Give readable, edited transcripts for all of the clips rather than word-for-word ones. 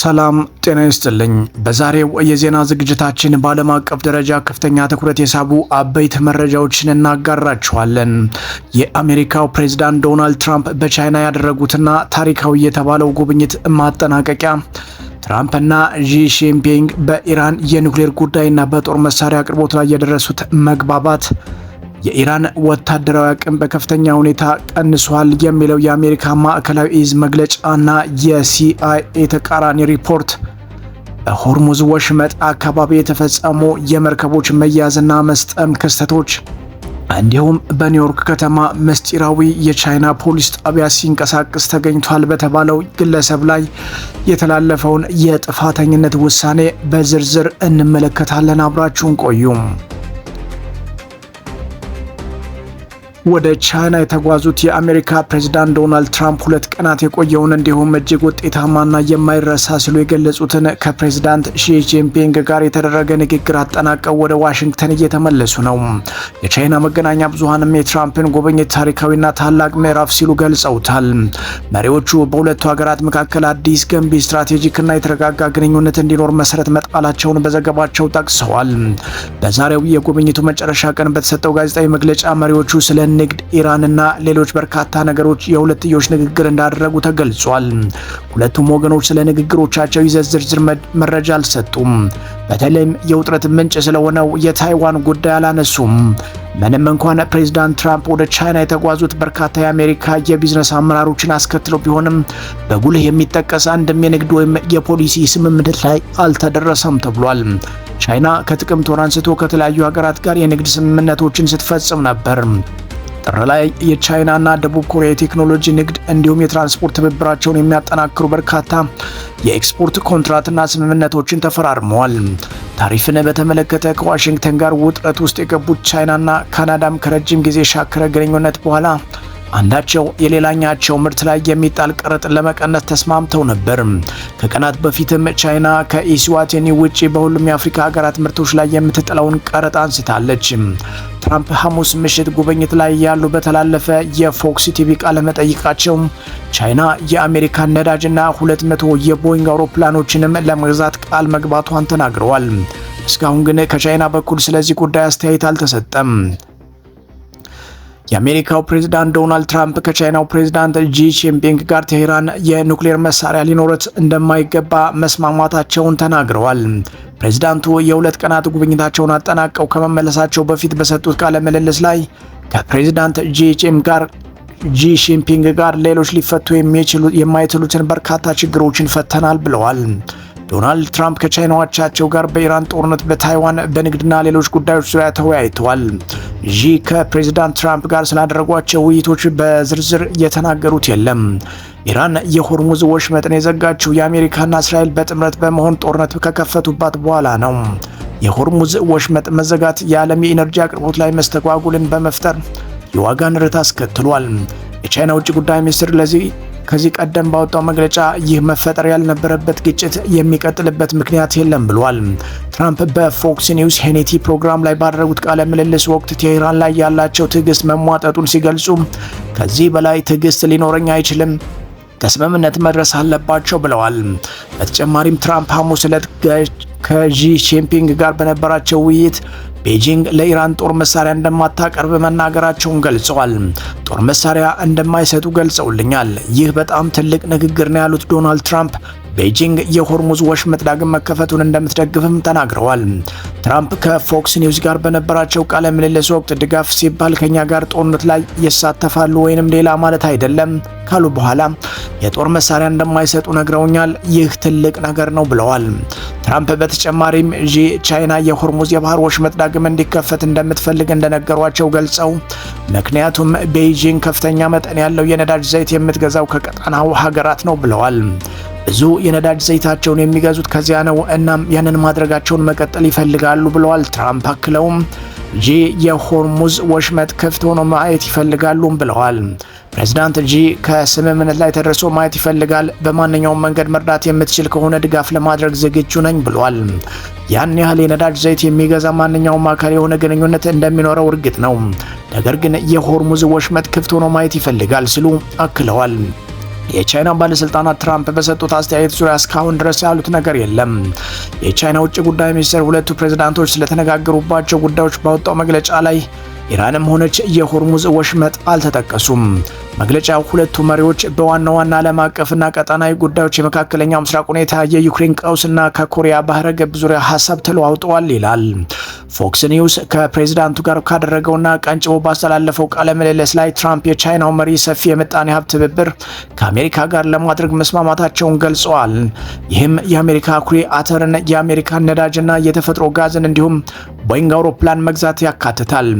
ሰላም ጤና ይስጥልኝ። በዛሬው የዜና ዝግጅታችን በዓለም አቀፍ ደረጃ ከፍተኛ ትኩረት የሳቡ አበይት መረጃዎችን እናጋራችኋለን። የአሜሪካው ፕሬዝዳንት ዶናልድ ትራምፕ በቻይና ያደረጉትና ታሪካዊ የተባለው ጉብኝት ማጠናቀቂያ፣ ትራምፕና ዢ ጂንፒንግ በኢራን የኒውክሌር ጉዳይና በጦር መሳሪያ አቅርቦት ላይ የደረሱት መግባባት፣ የኢራን ወታደራዊ አቅም በከፍተኛ ሁኔታ ቀንሷል የሚለው የአሜሪካ ማዕከላዊ እዝ መግለጫና የሲአይኤ ተቃራኒ ሪፖርት፣ በሆርሙዝ ወሽመጥ አካባቢ የተፈጸሙ የመርከቦች መያዝና መስጠም ክስተቶች፣ እንዲሁም በኒውዮርክ ከተማ ምስጢራዊ የቻይና ፖሊስ ጣቢያ ሲንቀሳቀስ ተገኝቷል በተባለው ግለሰብ ላይ የተላለፈውን የጥፋተኝነት ውሳኔ በዝርዝር እንመለከታለን። አብራችሁን ቆዩም። ወደ ቻይና የተጓዙት የአሜሪካ ፕሬዝዳንት ዶናልድ ትራምፕ 2 ቀናት የቆየውን እንዲሁም እጅግ ውጤታማና የማይረሳ ሲሉ የገለጹትን ከፕሬዝዳንት ሺ ጂንፒንግ ጋር የተደረገ ንግግር አጠናቀው ወደ ዋሽንግተን እየተመለሱ ነው። የቻይና መገናኛ ብዙሃንም የትራምፕን ጉብኝት ታሪካዊና ታላቅ ምዕራፍ ሲሉ ገልጸውታል። መሪዎቹ በሁለቱ ሀገራት መካከል አዲስ ገንቢ ስትራቴጂክና የተረጋጋ ግንኙነት እንዲኖር መሰረት መጣላቸውን በዘገባቸው ጠቅሰዋል። በዛሬው የጉብኝቱ መጨረሻ ቀን በተሰጠው ጋዜጣዊ መግለጫ መሪዎቹ ስለ ንግድ፣ ኢራንና ሌሎች በርካታ ነገሮች የሁለትዮሽ ንግግር እንዳደረጉ ተገልጿል። ሁለቱም ወገኖች ስለ ንግግሮቻቸው ይዘት ዝርዝር መረጃ አልሰጡም። በተለይም የውጥረት ምንጭ ስለሆነው የታይዋን ጉዳይ አላነሱም። ምንም እንኳን ፕሬዝዳንት ትራምፕ ወደ ቻይና የተጓዙት በርካታ የአሜሪካ የቢዝነስ አመራሮችን አስከትለው ቢሆንም በጉልህ የሚጠቀስ አንድም የንግድ ወይም የፖሊሲ ስምምነት ላይ አልተደረሰም ተብሏል። ቻይና ከጥቅምት ወር አንስቶ ከተለያዩ ሀገራት ጋር የንግድ ስምምነቶችን ስትፈጽም ነበር። ጥር ላይ የቻይናና ደቡብ ኮሪያ የቴክኖሎጂ ንግድ እንዲሁም የትራንስፖርት ትብብራቸውን የሚያጠናክሩ በርካታ የኤክስፖርት ኮንትራትና ስምምነቶችን ተፈራርመዋል። ታሪፍን በተመለከተ ከዋሽንግተን ጋር ውጥረት ውስጥ የገቡት ቻይናና ካናዳም ከረጅም ጊዜ ሻከረ ግንኙነት በኋላ አንዳቸው የሌላኛቸው ምርት ላይ የሚጣል ቀረጥ ለመቀነስ ተስማምተው ነበር። ከቀናት በፊትም ቻይና ከኢስዋቲኒ ውጪ በሁሉም የአፍሪካ ሀገራት ምርቶች ላይ የምትጥለውን ቀረጥ አንስታለች። ትራምፕ ሐሙስ ምሽት ጉብኝት ላይ ያሉ በተላለፈ የፎክስ ቲቪ ቃለ መጠይቃቸው ቻይና የአሜሪካን ነዳጅና 200 የቦይንግ አውሮፕላኖችንም ለመግዛት ቃል መግባቷን ተናግረዋል። እስካሁን ግን ከቻይና በኩል ስለዚህ ጉዳይ አስተያየት አልተሰጠም። የአሜሪካው ፕሬዝዳንት ዶናልድ ትራምፕ ከቻይናው ፕሬዝዳንት ዢ ጂንፒንግ ጋር ቴህራን የኒውክሌር መሳሪያ ሊኖራት እንደማይገባ መስማማታቸውን ተናግረዋል። ፕሬዝዳንቱ የ2 ቀናት ጉብኝታቸውን አጠናቀው ከመመለሳቸው በፊት በሰጡት ቃለ ምልልስ ላይ ከፕሬዝዳንት ዢ ጂንፒንግ ጋር ሌሎች ሊፈቱ የማይችሉትን በርካታ ችግሮችን ፈተናል ብለዋል። ዶናልድ ትራምፕ ከቻይና አቻቸው ጋር በኢራን ጦርነት፣ በታይዋን፣ በንግድና ሌሎች ጉዳዮች ዙሪያ ተወያይተዋል። ዢ ከፕሬዝዳንት ትራምፕ ጋር ስላደረጓቸው ውይይቶች በዝርዝር የተናገሩት የለም። ኢራን የሆርሙዝ ወሽመጥን የዘጋችው የአሜሪካና እስራኤል በጥምረት በመሆን ጦርነት ከከፈቱባት በኋላ ነው። የሆርሙዝ ወሽመጥ መዘጋት የዓለም የኢነርጂ አቅርቦት ላይ መስተጓጉልን በመፍጠር የዋጋ ንረት አስከትሏል። የቻይና ውጭ ጉዳይ ሚኒስትር ከዚህ ቀደም ባወጣው መግለጫ ይህ መፈጠር ያልነበረበት ግጭት የሚቀጥልበት ምክንያት የለም ብሏል። ትራምፕ በፎክስ ኒውስ ሄኔቲ ፕሮግራም ላይ ባደረጉት ቃለ ምልልስ ወቅት ቴህራን ላይ ያላቸው ትዕግስት መሟጠጡን ሲገልጹ ከዚህ በላይ ትዕግስት ሊኖረኝ አይችልም፣ ከስምምነት መድረስ አለባቸው ብለዋል። በተጨማሪም ትራምፕ ሐሙስ ዕለት ከዢ ጂንፒንግ ጋር በነበራቸው ውይይት ቤጂንግ ለኢራን ጦር መሳሪያ እንደማታቀርብ መናገራቸውን ገልጸዋል። ጦር መሳሪያ እንደማይሰጡ ገልጸውልኛል። ይህ በጣም ትልቅ ንግግር ነው ያሉት ዶናልድ ትራምፕ ቤጂንግ የሆርሙዝ ወሽመጥ ዳግም መከፈቱን እንደምትደግፍም ተናግረዋል። ትራምፕ ከፎክስ ኒውስ ጋር በነበራቸው ቃለ ምልልስ ወቅት ድጋፍ ሲባል ከኛ ጋር ጦርነት ላይ ይሳተፋሉ ወይንም ሌላ ማለት አይደለም ካሉ በኋላ የጦር መሳሪያ እንደማይሰጡ ነግረውኛል። ይህ ትልቅ ነገር ነው ብለዋል። ትራምፕ በተጨማሪም ቻይና የሆርሙዝ የባህር ወሽመጥ ዳግም እንዲከፈት እንደምትፈልግ እንደነገሯቸው ገልጸው ምክንያቱም ቤጂንግ ከፍተኛ መጠን ያለው የነዳጅ ዘይት የምትገዛው ከቀጣናው ሀገራት ነው ብለዋል። ብዙ የነዳጅ ዘይታቸውን የሚገዙት ከዚያ ነው። እናም ያንን ማድረጋቸውን መቀጠል ይፈልጋሉ ብለዋል። ትራምፕ አክለውም የሆርሙዝ ወሽመጥ ክፍት ሆኖ ማየት ይፈልጋሉም ብለዋል። ፕሬዝዳንት ከስምምነት ላይ ተደርሶ ማየት ይፈልጋል። በማንኛውም መንገድ መርዳት የምትችል ከሆነ ድጋፍ ለማድረግ ዝግጁ ነኝ ብለዋል። ያን ያህል የነዳጅ ዘይት የሚገዛ ማንኛውም አካል የሆነ ግንኙነት እንደሚኖረው እርግጥ ነው። ነገር ግን የሆርሙዝ ወሽመጥ ክፍት ሆኖ ማየት ይፈልጋል ሲሉ አክለዋል። የቻይና ባለስልጣናት ትራምፕ በሰጡት አስተያየት ዙሪያ እስካሁን ድረስ ያሉት ነገር የለም። የቻይና ውጭ ጉዳይ ሚኒስቴር ሁለቱ ፕሬዝዳንቶች ስለተነጋገሩባቸው ጉዳዮች ባወጣው መግለጫ ላይ ኢራንም ሆነች የሆርሙዝ ወሽመጥ አልተጠቀሱም። መግለጫው ሁለቱ መሪዎች በዋና ዋና ዓለም አቀፍና ቀጣናዊ ጉዳዮች፣ የመካከለኛው ምስራቅ ሁኔታ፣ የዩክሬን ቀውስና ከኮሪያ ባህረ ገብ ዙሪያ ሀሳብ ተለዋውጠዋል ይላል። ፎክስ ኒውስ ከፕሬዝዳንቱ ጋር ካደረገውና ቀንጭቦ ባስተላለፈው ቃለ ምልልስ ላይ ትራምፕ የቻይናው መሪ ሰፊ የምጣኔ ሀብት ትብብር ከአሜሪካ ጋር ለማድረግ መስማማታቸውን ገልጸዋል። ይህም የአሜሪካ አኩሪ አተርን፣ የአሜሪካን ነዳጅና የተፈጥሮ ጋዝን እንዲሁም ቦይንግ አውሮፕላን መግዛት ያካትታል።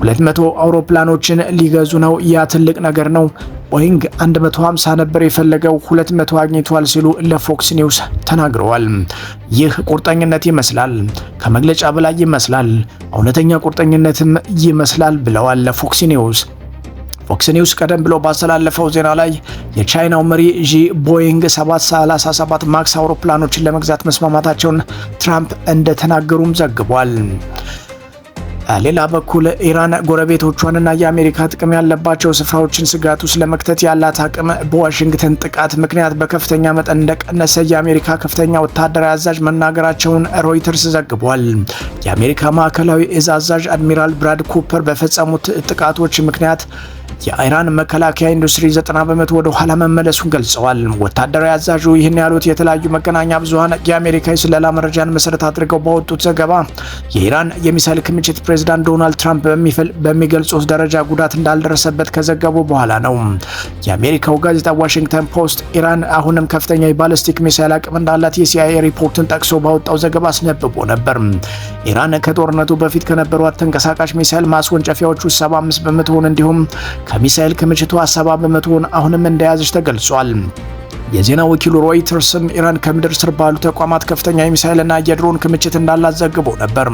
200 አውሮፕላኖችን ሊገዙ ነው። ያ ትልቅ ነገር ነው። ቦይንግ 150 ነበር የፈለገው፣ 200 አግኝቷል ሲሉ ለፎክስ ኒውስ ተናግረዋል። ይህ ቁርጠኝነት ይመስላል፣ ከመግለጫ በላይ ይመስላል፣ እውነተኛ ቁርጠኝነትም ይመስላል ብለዋል ለፎክስ ኒውስ። ፎክስ ኒውስ ቀደም ብሎ ባስተላለፈው ዜና ላይ የቻይናው መሪ ዢ ቦይንግ 737 ማክስ አውሮፕላኖችን ለመግዛት መስማማታቸውን ትራምፕ እንደተናገሩም ዘግቧል። ሌላ በኩል ኢራን ጎረቤቶቿንና የአሜሪካ ጥቅም ያለባቸው ስፍራዎችን ስጋት ውስጥ ለመክተት ያላት አቅም በዋሽንግተን ጥቃት ምክንያት በከፍተኛ መጠን እንደቀነሰ የአሜሪካ ከፍተኛ ወታደራዊ አዛዥ መናገራቸውን ሮይተርስ ዘግቧል። የአሜሪካ ማዕከላዊ እዝ አዛዥ አድሚራል ብራድ ኩፐር በፈጸሙት ጥቃቶች ምክንያት የኢራን መከላከያ ኢንዱስትሪ 90 በመቶ ወደ ኋላ መመለሱን ገልጸዋል። ወታደራዊ አዛዡ ይህን ያሉት የተለያዩ መገናኛ ብዙሃን የአሜሪካ የስለላ መረጃን መሰረት አድርገው ባወጡት ዘገባ የኢራን የሚሳይል ክምችት ፕሬዝዳንት ዶናልድ ትራምፕ በሚገልጹት ደረጃ ጉዳት እንዳልደረሰበት ከዘገቡ በኋላ ነው። የአሜሪካው ጋዜጣ ዋሽንግተን ፖስት ኢራን አሁንም ከፍተኛ የባሊስቲክ ሚሳይል አቅም እንዳላት የሲአይኤ ሪፖርትን ጠቅሶ ባወጣው ዘገባ አስነብቦ ነበር። ኢራን ከጦርነቱ በፊት ከነበሯት ተንቀሳቃሽ ሚሳይል ማስወንጨፊያዎች 75 በመቶውን እንዲሁም ከሚሳኤል ክምችቱ 70 በመቶውን አሁንም እንደያዘች ተገልጿል። የዜና ወኪሉ ሮይተርስም ኢራን ከምድር ስር ባሉ ተቋማት ከፍተኛ የሚሳኤልና የድሮን ክምችት እንዳላት ዘግቦ ነበር።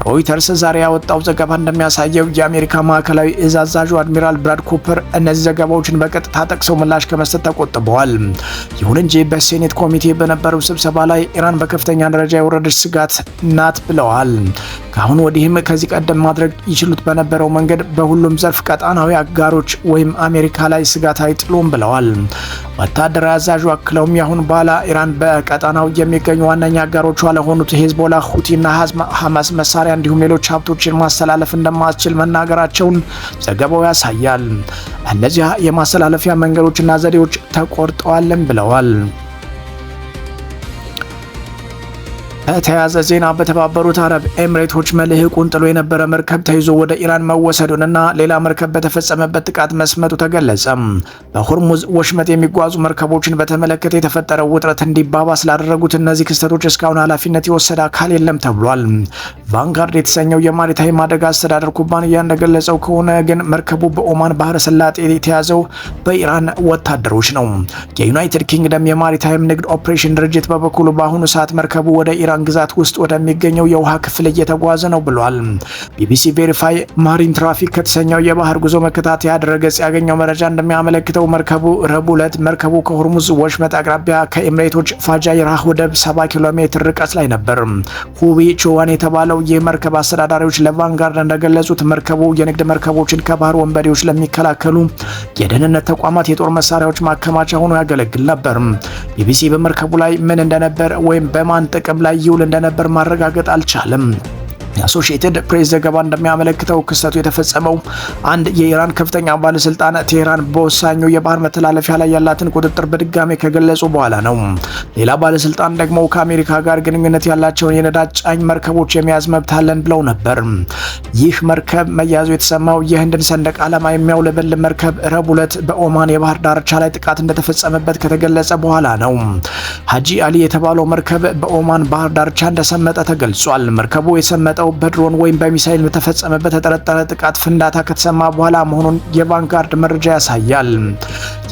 ሮይተርስ ዛሬ ያወጣው ዘገባ እንደሚያሳየው የአሜሪካ ማዕከላዊ እዝ አዛዡ አድሚራል ብራድ ኩፐር እነዚህ ዘገባዎችን በቀጥታ ጠቅሰው ምላሽ ከመስጠት ተቆጥበዋል። ይሁን እንጂ በሴኔት ኮሚቴ በነበረው ስብሰባ ላይ ኢራን በከፍተኛ ደረጃ የወረደች ስጋት ናት ብለዋል። ከአሁን ወዲህም ከዚህ ቀደም ማድረግ ይችሉት በነበረው መንገድ በሁሉም ዘርፍ ቀጣናዊ አጋሮች ወይም አሜሪካ ላይ ስጋት አይጥሉም ብለዋል። ወታደራዊ አዛዡ አክለውም ያሁን በኋላ ኢራን በቀጣናው የሚገኙ ዋነኛ አጋሮቿ ለሆኑት ሄዝቦላ፣ ሁቲና ሐማስ መሳሪያ እንዲሁም ሌሎች ሀብቶችን ማስተላለፍ እንደማትችል መናገራቸውን ዘገባው ያሳያል። እነዚህ የማስተላለፊያ መንገዶችና ዘዴዎች ተቆርጠዋልም ብለዋል። በተያያዘ ዜና በተባበሩት አረብ ኤምሬቶች መልህቁን ጥሎ የነበረ መርከብ ተይዞ ወደ ኢራን መወሰዱንና ሌላ መርከብ በተፈጸመበት ጥቃት መስመጡ ተገለጸ። በሆርሙዝ ወሽመጥ የሚጓዙ መርከቦችን በተመለከተ የተፈጠረው ውጥረት እንዲባባስ ላደረጉት እነዚህ ክስተቶች እስካሁን ኃላፊነት የወሰደ አካል የለም ተብሏል። ቫንጋርድ የተሰኘው የማሪታይም አደጋ አስተዳደር ኩባንያ እንደገለጸው ከሆነ ግን መርከቡ በኦማን ባህረ ሰላጤ የተያዘው በኢራን ወታደሮች ነው። የዩናይትድ ኪንግደም የማሪታይም ንግድ ኦፕሬሽን ድርጅት በበኩሉ በአሁኑ ሰዓት መርከቡ ወደ ኢራን ግዛት ውስጥ ወደሚገኘው የውሃ ክፍል እየተጓዘ ነው ብሏል። ቢቢሲ ቬሪፋይ ማሪን ትራፊክ ከተሰኘው የባህር ጉዞ መከታተያ ድረገጽ ያገኘው መረጃ እንደሚያመለክተው መርከቡ ረቡዕ ዕለት መርከቡ ከሆርሙዝ ወሽመጥ አቅራቢያ ከኤምሬቶች ፋጃይራህ ወደብ 70 ኪሎ ሜትር ርቀት ላይ ነበር። ሁቢ ቾዋን የተባለው ይህ መርከብ አስተዳዳሪዎች ለቫንጋርድ እንደገለጹት መርከቡ የንግድ መርከቦችን ከባህር ወንበዴዎች ለሚከላከሉ የደህንነት ተቋማት የጦር መሳሪያዎች ማከማቻ ሆኖ ያገለግል ነበር። ቢቢሲ በመርከቡ ላይ ምን እንደነበር ወይም በማን ጥቅም ላይ ይውል እንደነበር ማረጋገጥ አልቻለም። የአሶሺየትድ ፕሬስ ዘገባ እንደሚያመለክተው ክስተቱ የተፈጸመው አንድ የኢራን ከፍተኛ ባለስልጣን ቴህራን በወሳኙ የባህር መተላለፊያ ላይ ያላትን ቁጥጥር በድጋሚ ከገለጹ በኋላ ነው። ሌላ ባለስልጣን ደግሞ ከአሜሪካ ጋር ግንኙነት ያላቸውን የነዳጅ ጫኝ መርከቦች የመያዝ መብት አለን ብለው ነበር። ይህ መርከብ መያዙ የተሰማው የህንድን ሰንደቅ ዓላማ የሚያውለበልብ መርከብ ረቡዕ ዕለት በኦማን የባህር ዳርቻ ላይ ጥቃት እንደተፈጸመበት ከተገለጸ በኋላ ነው። ሀጂ አሊ የተባለው መርከብ በኦማን ባህር ዳርቻ እንደሰመጠ ተገልጿል። መርከቡ የሰመጠው በድሮን ወይም በሚሳኤል በተፈጸመበት ተጠረጠረ ጥቃት ፍንዳታ ከተሰማ በኋላ መሆኑን የቫንጋርድ መረጃ ያሳያል።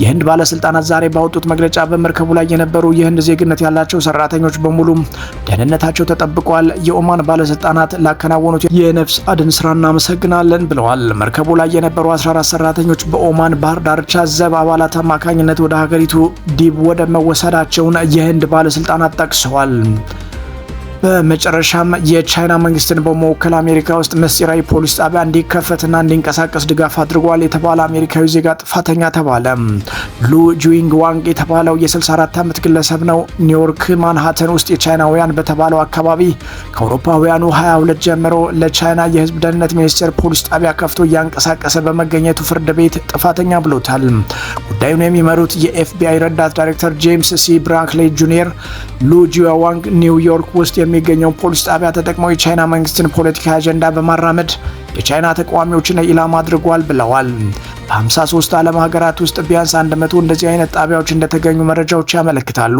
የህንድ ባለስልጣናት ዛሬ ባወጡት መግለጫ በመርከቡ ላይ የነበሩ የህንድ ዜግነት ያላቸው ሰራተኞች በሙሉ ደህንነታቸው ተጠብቋል። የኦማን ባለስልጣናት ላከናወኑት የነፍስ አድን ስራ እናመሰግናለን ብለዋል። መርከቡ ላይ የነበሩ 14 ሰራተኞች በኦማን ባህር ዳርቻ ዘብ አባላት አማካኝነት ወደ ሀገሪቱ ዲብ ወደ መወሰዳቸውን የህንድ ባለስልጣናት ጠቅሰዋል። በመጨረሻም የቻይና መንግስትን በመወከል አሜሪካ ውስጥ ምስጢራዊ ፖሊስ ጣቢያ እንዲከፈትና እንዲንቀሳቀስ ድጋፍ አድርጓል የተባለ አሜሪካዊ ዜጋ ጥፋተኛ ተባለ። ሉ ጁዊንግ ዋንግ የተባለው የ64 ዓመት ግለሰብ ነው። ኒውዮርክ ማንሃተን ውስጥ የቻይናውያን በተባለው አካባቢ ከአውሮፓውያኑ 22 ጀምሮ ለቻይና የህዝብ ደህንነት ሚኒስቴር ፖሊስ ጣቢያ ከፍቶ እያንቀሳቀሰ በመገኘቱ ፍርድ ቤት ጥፋተኛ ብሎታል። ጉዳዩን የሚመሩት የኤፍቢአይ ረዳት ዳይሬክተር ጄምስ ሲ ብራንክሌ ጁኒየር ሉ ጁዋንግ ኒውዮርክ ውስጥ የሚገኘው ፖሊስ ጣቢያ ተጠቅመው የቻይና መንግስትን ፖለቲካዊ አጀንዳ በማራመድ የቻይና ተቃዋሚዎችን ኢላማ አድርጓል ብለዋል። በ53 ዓለም ሀገራት ውስጥ ቢያንስ 100 እንደዚህ አይነት ጣቢያዎች እንደተገኙ መረጃዎች ያመለክታሉ።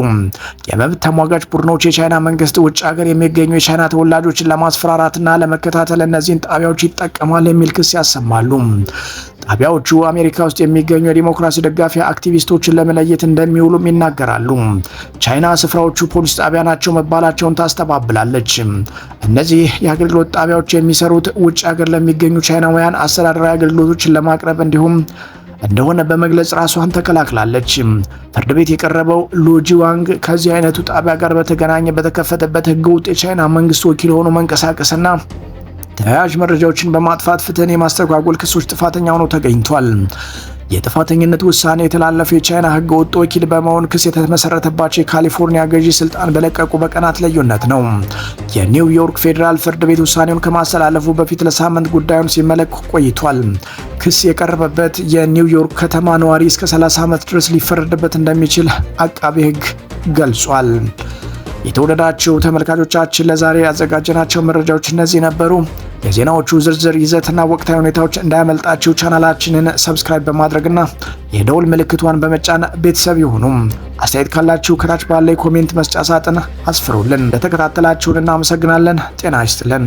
የመብት ተሟጋች ቡድኖች የቻይና መንግስት ውጭ ሀገር የሚገኙ የቻይና ተወላጆችን ለማስፈራራትና ለመከታተል እነዚህን ጣቢያዎች ይጠቀማል የሚል ክስ ያሰማሉ። ጣቢያዎቹ አሜሪካ ውስጥ የሚገኙ የዲሞክራሲ ደጋፊ አክቲቪስቶችን ለመለየት እንደሚውሉም ይናገራሉ። ቻይና ስፍራዎቹ ፖሊስ ጣቢያ ናቸው መባላቸውን ታስተባብላለች። እነዚህ የአገልግሎት ጣቢያዎች የሚሰሩት ውጭ ሀገር ለሚገኙ ቻይናውያን አስተዳደራዊ አገልግሎቶችን ለማቅረብ እንዲሁም እንደሆነ በመግለጽ ራሷን ተከላክላለች። ፍርድ ቤት የቀረበው ሉ ጂዋንግ ከዚህ አይነቱ ጣቢያ ጋር በተገናኘ በተከፈተበት ህገወጥ የቻይና መንግስት ወኪል ሆኖ መንቀሳቀስና ተያያዥ መረጃዎችን በማጥፋት ፍትህን የማስተጓጎል ክሶች ጥፋተኛ ሆኖ ተገኝቷል። የጥፋተኝነት ውሳኔ የተላለፈው የቻይና ህገ ወጥ ወኪል በመሆን ክስ የተመሰረተባቸው የካሊፎርኒያ ገዢ ስልጣን በለቀቁ በቀናት ልዩነት ነው። የኒውዮርክ ፌዴራል ፍርድ ቤት ውሳኔውን ከማስተላለፉ በፊት ለሳምንት ጉዳዩን ሲመለከት ቆይቷል። ክስ የቀረበበት የኒውዮርክ ከተማ ነዋሪ እስከ 30 ዓመት ድረስ ሊፈረድበት እንደሚችል አቃቤ ህግ ገልጿል። የተወደዳችሁ ተመልካቾቻችን ለዛሬ ያዘጋጀናቸው መረጃዎች እነዚህ ነበሩ። የዜናዎቹ ዝርዝር ይዘትና ወቅታዊ ሁኔታዎች እንዳያመልጣችሁ ቻናላችንን ሰብስክራይብ በማድረግና የደውል ምልክቷን በመጫን ቤተሰብ ይሁኑ። አስተያየት ካላችሁ ከታች ባለ ኮሜንት መስጫ ሳጥን አስፍሩልን። ለተከታተላችሁን እናመሰግናለን። ጤና ይስጥልን።